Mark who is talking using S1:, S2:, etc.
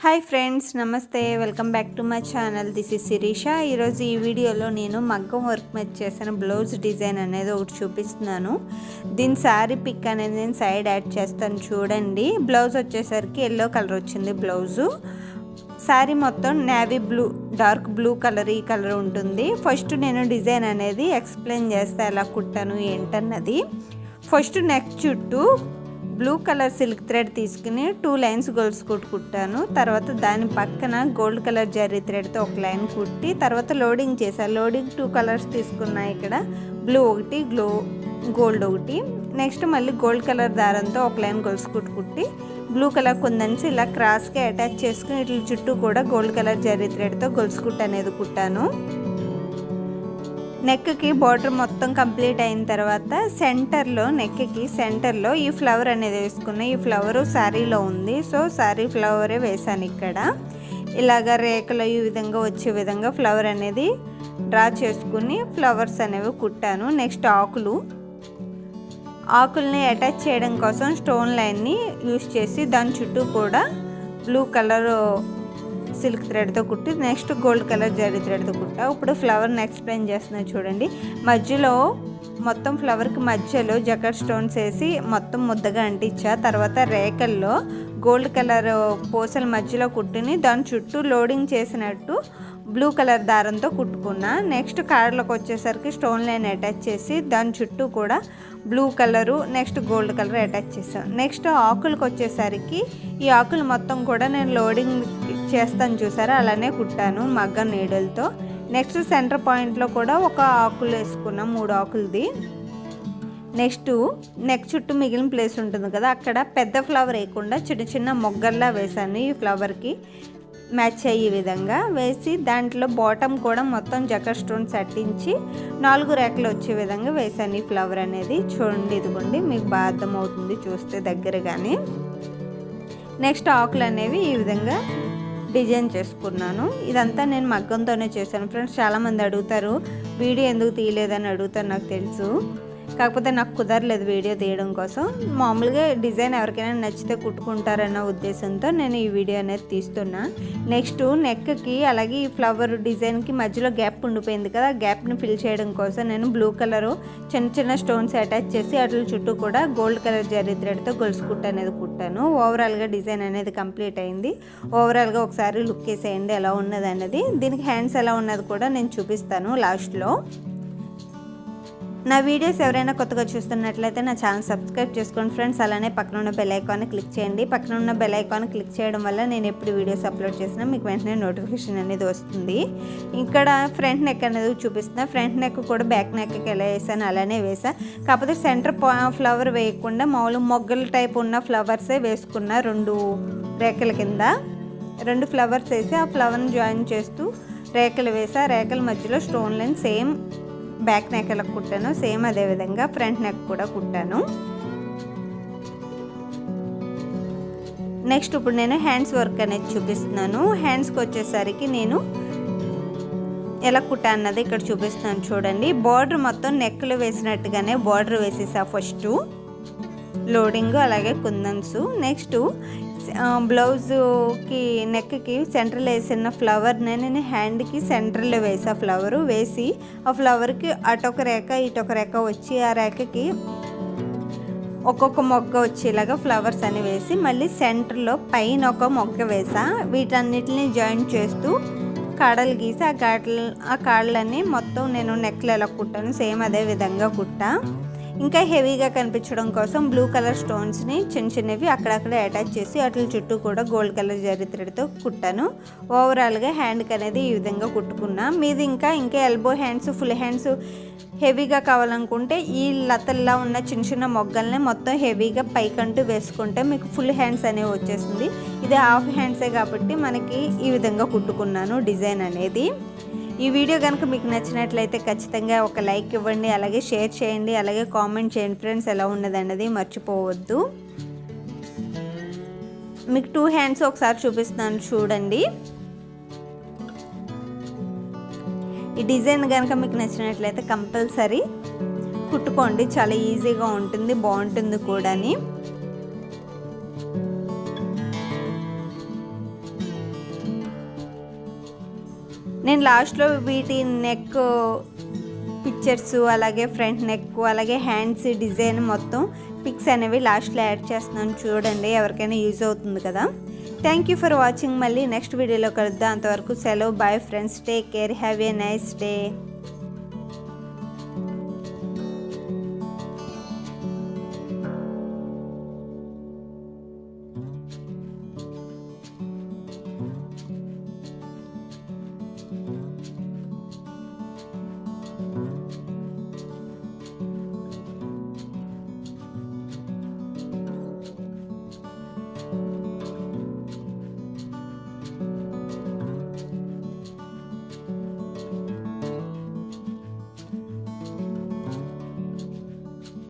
S1: Hi friends, నమస్తే. Welcome back to my channel. This is Shirisha. ఈరోజు ఈ వీడియోలో నేను మగ్గం వర్క్ మీద చేసిన బ్లౌజ్ డిజైన్ అనేది ఒకటి చూపిస్తున్నాను. దీని శారీ పిక్ అనేది నేను సైడ్ యాడ్ చేస్తాను చూడండి. బ్లౌజ్ వచ్చేసరికి ఎల్లో కలర్ వచ్చింది బ్లౌజు. శారీ మొత్తం navy blue, dark blue colour, ఈ కలర్ ఉంటుంది. ఫస్ట్ నేను డిజైన్ అనేది ఎక్స్ప్లెయిన్ చేస్తా ఎలా కుట్టాను ఏంటన్నది. ఫస్ట్ నెక్ చుట్టూ బ్లూ కలర్ సిల్క్ థ్రెడ్ తీసుకుని 2 లైన్స్ గోల్స్ కుట్టుకుంటాను. తర్వాత దాని పక్కన గోల్డ్ కలర్ జరీ థ్రెడ్తో ఒక లైన్ కుట్టి తర్వాత లోడింగ్ చేశాను. లోడింగ్ 2 కలర్స్ తీసుకున్నా, ఇక్కడ బ్లూ ఒకటి, గోల్డ్ ఒకటి. నెక్స్ట్ మళ్ళీ గోల్డ్ కలర్ దారంతో ఒక లైన్ గోల్స్ కుట్టి బ్లూ కలర్ కుందన్స్ ఇలా క్రాస్గా అటాచ్ చేసుకుని ఇట్ల చుట్టూ కూడా గోల్డ్ కలర్ జరీ థ్రెడ్తో గొలుసు కుట్టు అనేది కుట్టాను. నెక్కి బార్డర్ మొత్తం కంప్లీట్ అయిన తర్వాత నెక్కి సెంటర్లో ఈ ఫ్లవర్ అనేది వేసుకున్నా. ఈ ఫ్లవరు శారీలో ఉంది, సో శారీ ఫ్లవరే వేసాను. ఇక్కడ ఇలాగ రేఖలు ఈ విధంగా వచ్చే విధంగా ఫ్లవర్ అనేది డ్రా చేసుకుని ఫ్లవర్స్ అనేవి కుట్టాను. నెక్స్ట్ ఆకుల్ని అటాచ్ చేయడం కోసం స్టోన్ లైన్ని యూస్ చేసి దాని చుట్టూ కూడా బ్లూ కలర్ సిల్క్ థ్రెడ్తో కుట్టి నెక్స్ట్ గోల్డ్ కలర్ జరీ థ్రెడ్తో కుట్టా. ఇప్పుడు ఫ్లవర్ని ఎక్స్ప్లెయిన్ చేస్తున్నా చూడండి. మధ్యలో మొత్తం ఫ్లవర్కి మధ్యలో జకర్ స్టోన్స్ వేసి మొత్తం ముద్దగా అంటించా. తర్వాత రేకల్లో గోల్డ్ కలర్ పూసల మధ్యలో కుట్టిని దాని చుట్టూ లోడింగ్ చేసినట్టు బ్లూ కలర్ దారంతో కుట్టుకున్నా. నెక్స్ట్ కాడలకు వచ్చేసరికి స్టోన్ లైన్ అటాచ్ చేసి దాని చుట్టూ కూడా blue colour next gold colour attach చేసాను. నెక్స్ట్ ఆకులకు వచ్చేసరికి ఈ ఆకులు మొత్తం కూడా నేను లోడింగ్ చేస్తాను చూసారా, అలానే కుట్టాను మగ్గం నీడలతో. నెక్స్ట్ సెంటర్ పాయింట్లో కూడా ఒక ఆకులు వేసుకున్నాం, 3 ఆకులది. నెక్స్ట్ నెక్ చుట్టూ మిగిలిన ప్లేస్ ఉంటుంది కదా, అక్కడ పెద్ద ఫ్లవర్ వేయకుండా చిన్న చిన్న మొగ్గల్లా వేసాను. ఈ ఫ్లవర్కి మ్యాచ్ అయ్యే విధంగా వేసి దాంట్లో బాటమ్ కూడా మొత్తం జకర్ స్టోన్స్ అట్టించి 4 రేఖలు వచ్చే విధంగా వేసాను ఈ ఫ్లవర్ అనేది. చూడండి, ఇదిగోండి, మీకు బాగా అర్థమవుతుంది చూస్తే దగ్గరగానే. నెక్స్ట్ ఆకులు అనేవి ఈ విధంగా డిజైన్ చేసుకున్నాను. ఇదంతా నేను మగ్గంతోనే చేశాను ఫ్రెండ్స్. చాలామంది అడుగుతారు వీడియో ఎందుకు తీయలేదని అడుగుతారు, నాకు తెలుసు. కాకపోతే నాకు కుదరలేదు వీడియో తీయడం కోసం. మామూలుగా డిజైన్ ఎవరికైనా నచ్చితే కుట్టుకుంటారన్న ఉద్దేశంతో నేను ఈ వీడియో అనేది తీస్తున్నా. నెక్స్ట్ నెక్కి అలాగే ఈ ఫ్లవర్ డిజైన్కి మధ్యలో గ్యాప్ ఉండిపోయింది కదా, ఆ గ్యాప్ని ఫిల్ చేయడం కోసం నేను బ్లూ కలరు చిన్న చిన్న స్టోన్స్ అటాచ్ చేసి వాటి చుట్టూ కూడా గోల్డ్ కలర్ జరీ థ్రెడ్తో గొలుసు కుట్టు అనేది కుట్టాను. ఓవరాల్గా డిజైన్ అనేది కంప్లీట్ అయింది. ఓవరాల్గా ఒకసారి లుక్ వేసేయండి ఎలా ఉన్నది అన్నది. దీనికి హ్యాండ్స్ ఎలా ఉన్నది కూడా నేను చూపిస్తాను లాస్ట్లో. నా వీడియోస్ ఎవరైనా కొత్తగా చూస్తున్నట్లయితే నా ఛానల్ సబ్స్క్రైబ్ చేసుకోండి ఫ్రెండ్స్. అలానే పక్కన ఉన్న బెల్ ఐకాన్ క్లిక్ చేయండి. పక్కన ఉన్న బెల్ ఐకాన్ క్లిక్ చేయడం వల్ల నేను ఎప్పుడు వీడియోస్ అప్లోడ్ చేసినా మీకు వెంటనే నోటిఫికేషన్ అనేది వస్తుంది. ఇక్కడ ఫ్రంట్ నెక్ అనేది చూపిస్తున్నా. ఫ్రంట్ నెక్ కూడా బ్యాక్ నెక్కి ఎలా వేసాను అలానే వేసా. కాకపోతే సెంటర్ ఫ్లవర్ వేయకుండా మామూలు మొగ్గల టైప్ ఉన్న ఫ్లవర్సే వేసుకున్నా. 2 రేఖల కింద 2 ఫ్లవర్స్ వేసి ఆ ఫ్లవర్ని జాయిన్ చేస్తూ రేఖలు వేసా. రేఖల మధ్యలో stone line same back neck ఎలా కుట్టాను సేమ్ అదే విధంగా ఫ్రంట్ నెక్ కూడా కుట్టాను. నెక్స్ట్ ఇప్పుడు నేను హ్యాండ్స్ వర్క్ అనేది చూపిస్తున్నాను. హ్యాండ్స్కి వచ్చేసరికి నేను ఎలా కుట్టా అన్నది ఇక్కడ చూపిస్తున్నాను చూడండి. బార్డర్ మొత్తం నెక్లు వేసినట్టుగానే బార్డర్ వేసేసా ఫస్ట్, లోడింగ్ అలాగే కుందన్స్. నెక్స్ట్ బ్లౌజ్కి నెక్కి సెంటర్లో వేసిన ఫ్లవర్ని నేను హ్యాండ్కి సెంటర్లో వేసా. ఫ్లవరు వేసి ఆ ఫ్లవర్కి అటొక రేఖ ఇటొక రేఖ వచ్చి ఆ రేఖకి ఒక్కొక్క మొగ్గ వచ్చేలాగా ఫ్లవర్స్ అని వేసి మళ్ళీ సెంటర్లో పైన ఒక మొగ్గ వేసా. వీటన్నిటిని జాయిన్ చేస్తూ కాడలు గీసి ఆ కాడలన్నీ మొత్తం నేను నెక్లు ఎలా కుట్టాను సేమ్ అదే విధంగా కుట్టా. ఇంకా హెవీగా కనిపించడం కోసం బ్లూ కలర్ స్టోన్స్ని చిన్న చిన్నవి అక్కడక్కడే అటాచ్ చేసి వాటి చుట్టూ కూడా గోల్డ్ కలర్ జరీ థ్రెడ్తో కుట్టాను. ఓవరాల్గా హ్యాండ్కి అనేది ఈ విధంగా కుట్టుకున్నా. మీది ఇంకా ఎల్బో హ్యాండ్స్, ఫుల్ హ్యాండ్స్ హెవీగా కావాలనుకుంటే ఈ లతల్లా ఉన్న చిన్న చిన్న మొగ్గల్ని మొత్తం హెవీగా పైకంటూ వేసుకుంటే మీకు ఫుల్ హ్యాండ్స్ అనేవి వచ్చేస్తుంది. ఇది హాఫ్ హ్యాండ్సే కాబట్టి మనకి ఈ విధంగా కుట్టుకున్నాను డిజైన్ అనేది. ఈ వీడియో కనుక మీకు నచ్చినట్లయితే ఖచ్చితంగా ఒక లైక్ ఇవ్వండి, అలాగే షేర్ చేయండి, అలాగే కామెంట్ చేయండి ఫ్రెండ్స్ ఎలా ఉన్నది అన్నది మర్చిపోవద్దు. మీకు 2 హ్యాండ్స్ ఒకసారి చూపిస్తున్నాను చూడండి. ఈ డిజైన్ కనుక మీకు నచ్చినట్లయితే కంపల్సరీ కుట్టుకోండి, చాలా ఈజీగా ఉంటుంది, బాగుంటుంది కూడా. నేను లాస్ట్లో వీటి నెక్ పిక్చర్స్, అలాగే ఫ్రంట్ నెక్, అలాగే హ్యాండ్స్ డిజైన్ మొత్తం పిక్స్ అనేవి లాస్ట్లో యాడ్ చేస్తున్నాను, చూడండి, ఎవరికైనా యూజ్ అవుతుంది కదా. Thank you for watching. మళ్ళీ నెక్స్ట్ వీడియోలో కలుద్దాం. అంతవరకు సెలవు. Bye friends. Take care. Have a nice day.